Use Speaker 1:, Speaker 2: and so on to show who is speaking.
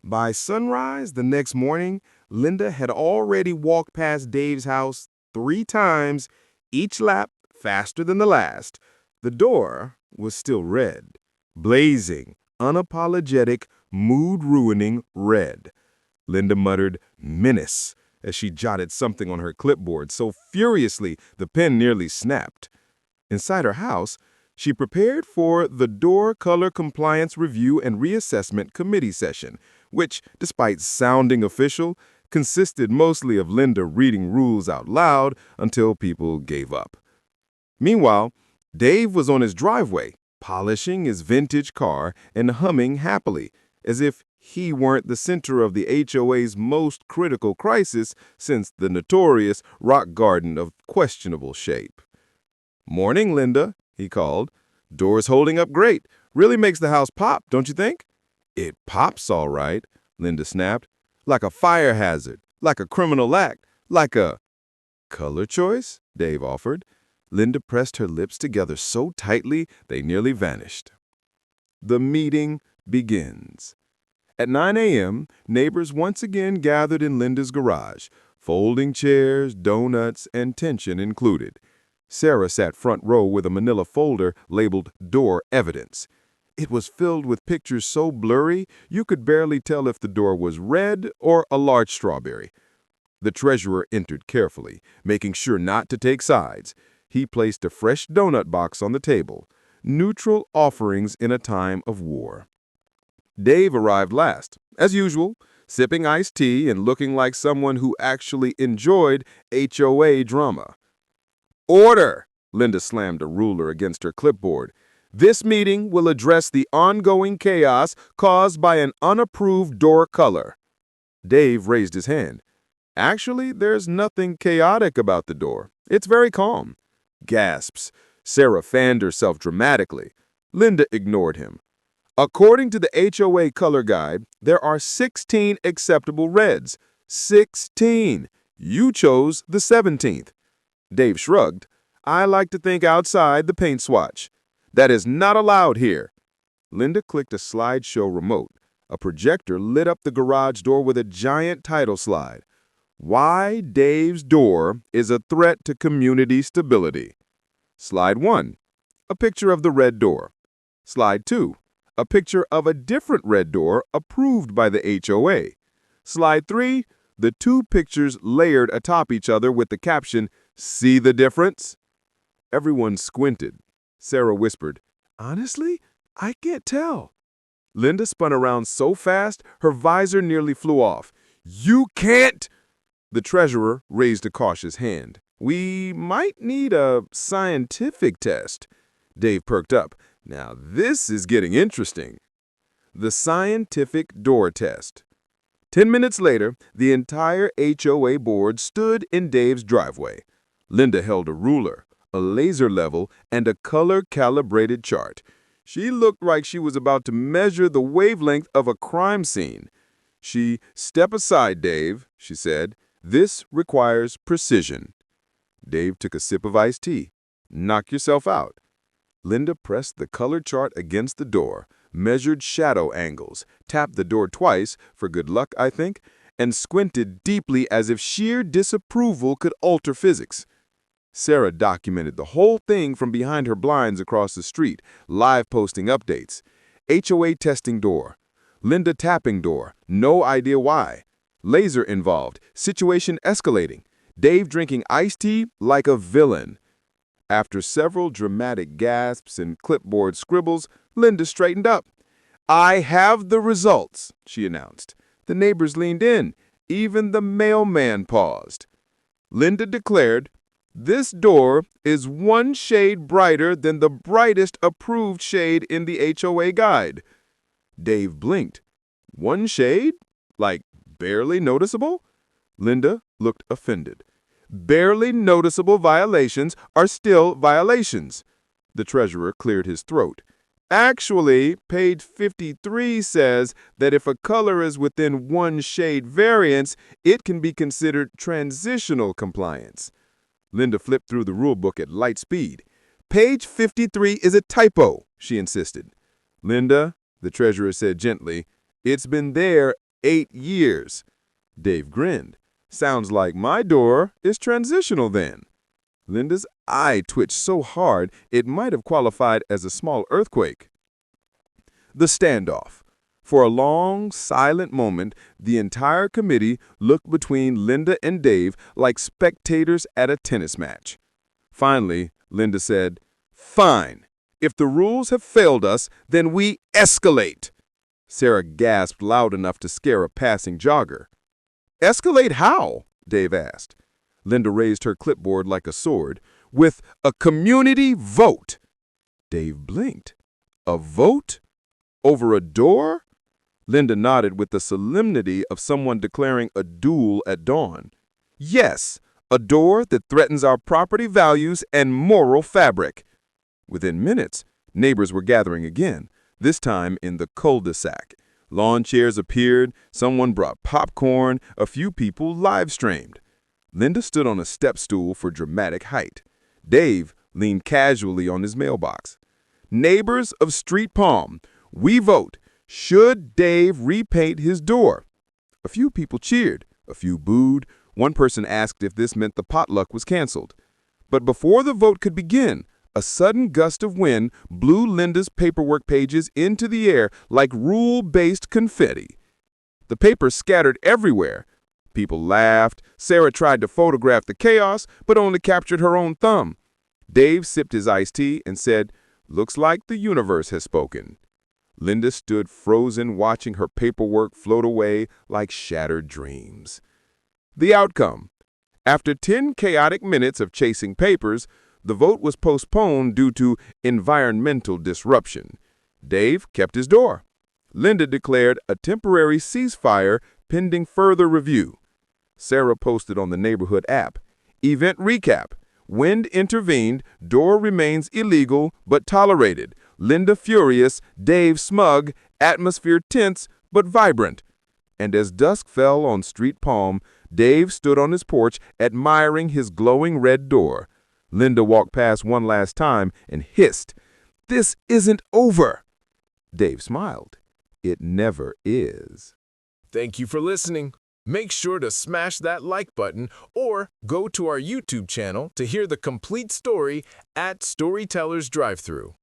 Speaker 1: By sunrise the next morning, Linda had already walked past Dave's house 3 times, each lap faster than the last. The door was still red, blazing, unapologetic, mood-ruining red. Linda muttered, "Menace," as she jotted something on her clipboard so furiously the pen nearly snapped. Inside her house, she prepared for the Door Color Compliance Review and Reassessment Committee session, which, despite sounding official, consisted mostly of Linda reading rules out loud until people gave up. Meanwhile, Dave was on his driveway, polishing his vintage car and humming happily, as if he weren't the center of the HOA's most critical crisis since the notorious rock garden of questionable shape. "Morning, Linda," he called. "Door's holding up great. Really makes the house pop, don't you think?" "It pops all right," Linda snapped. "Like a fire hazard, like a criminal act, like a—" "Color choice?" Dave offered. Linda pressed her lips together so tightly they nearly vanished. The meeting begins. At 9 a.m., neighbors once again gathered in Linda's garage, folding chairs, donuts, and tension included. Sarah sat front row with a manila folder labeled Door Evidence. It was filled with pictures so blurry you could barely tell if the door was red or a large strawberry. The treasurer entered carefully, making sure not to take sides. He placed a fresh donut box on the table. Neutral offerings in a time of war. Dave arrived last, as usual, sipping iced tea and looking like someone who actually enjoyed H.O.A. drama. "Order!" Linda slammed a ruler against her clipboard. "This meeting will address the ongoing chaos caused by an unapproved door color." Dave raised his hand. "Actually, there's nothing chaotic about the door. It's very calm." Gasps. Sarah fanned herself dramatically. Linda ignored him. "According to the HOA color guide, there are 16 acceptable reds. 16. You chose the 17th. Dave shrugged. "I like to think outside the paint swatch. That is not allowed here." Linda clicked a slideshow remote. A projector lit up the garage door with a giant title slide. "Why Dave's Door is a Threat to Community Stability." Slide 1. A picture of the red door. Slide 2. A picture of a different red door approved by the HOA. Slide 3. The two pictures layered atop each other with the caption, "See the difference?" Everyone squinted. Sarah whispered, "Honestly, I can't tell." Linda spun around so fast, her visor nearly flew off. "You can't!" The treasurer raised a cautious hand. "We might need a scientific test." Dave perked up. "Now this is getting interesting." The scientific door test. 10 minutes later, the entire HOA board stood in Dave's driveway. Linda held a ruler, a laser level, and a color-calibrated chart. She looked like she was about to measure the wavelength of a crime scene. "Step aside, Dave," she said. "This requires precision." Dave took a sip of iced tea. "Knock yourself out." Linda pressed the color chart against the door, measured shadow angles, tapped the door twice, for good luck, I think, and squinted deeply as if sheer disapproval could alter physics. Sarah documented the whole thing from behind her blinds across the street, live posting updates. HOA testing door. Linda tapping door, no idea why. Laser involved, situation escalating. Dave drinking iced tea like a villain. After several dramatic gasps and clipboard scribbles, Linda straightened up. "I have the results," she announced. The neighbors leaned in. Even the mailman paused. Linda declared, "This door is one shade brighter than the brightest approved shade in the HOA guide." Dave blinked. "One shade? Like barely noticeable?" Linda looked offended. "Barely noticeable violations are still violations." The treasurer cleared his throat. "Actually, page 53 says that if a color is within one shade variance, it can be considered transitional compliance." Linda flipped through the rulebook at light speed. "Page 53 is a typo," she insisted. "Linda," the treasurer said gently, "it's been there 8 years. Dave grinned. Sounds like my door is transitional then. Linda's eye twitched so hard it might have qualified as a small earthquake. The standoff. For a long, silent moment, the entire committee looked between Linda and Dave like spectators at a tennis match. Finally, Linda said, "Fine. If the rules have failed us, then we escalate." Sarah gasped loud enough to scare a passing jogger. "Escalate how?" Dave asked. Linda raised her clipboard like a sword. "With a community vote." Dave blinked. "A vote? Over a door?" Linda nodded with the solemnity of someone declaring a duel at dawn. "Yes, a door that threatens our property values and moral fabric." Within minutes, neighbors were gathering again, this time in the cul-de-sac. Lawn chairs appeared, someone brought popcorn, a few people live-streamed. Linda stood on a step stool for dramatic height. Dave leaned casually on his mailbox. "Neighbors of Street Palm, we vote. Should Dave repaint his door?" A few people cheered, a few booed. One person asked if this meant the potluck was canceled. But before the vote could begin, a sudden gust of wind blew Linda's paperwork pages into the air like rule-based confetti. The papers scattered everywhere. People laughed. Sarah tried to photograph the chaos, but only captured her own thumb. Dave sipped his iced tea and said, "Looks like the universe has spoken." Linda stood frozen, watching her paperwork float away like shattered dreams. The outcome. After 10 chaotic minutes of chasing papers, the vote was postponed due to environmental disruption. Dave kept his door. Linda declared a temporary ceasefire pending further review. Sarah posted on the neighborhood app. Event recap. Wind intervened. Door remains illegal but tolerated. Linda furious. Dave smug. Atmosphere tense but vibrant. And as dusk fell on Street Palm, Dave stood on his porch admiring his glowing red door. Linda walked past one last time and hissed, "This isn't over." Dave smiled. It never is.
Speaker 2: Thank you for listening. Make sure to smash that like button or go to our YouTube channel to hear the complete story at Storytellers Drive-Thru.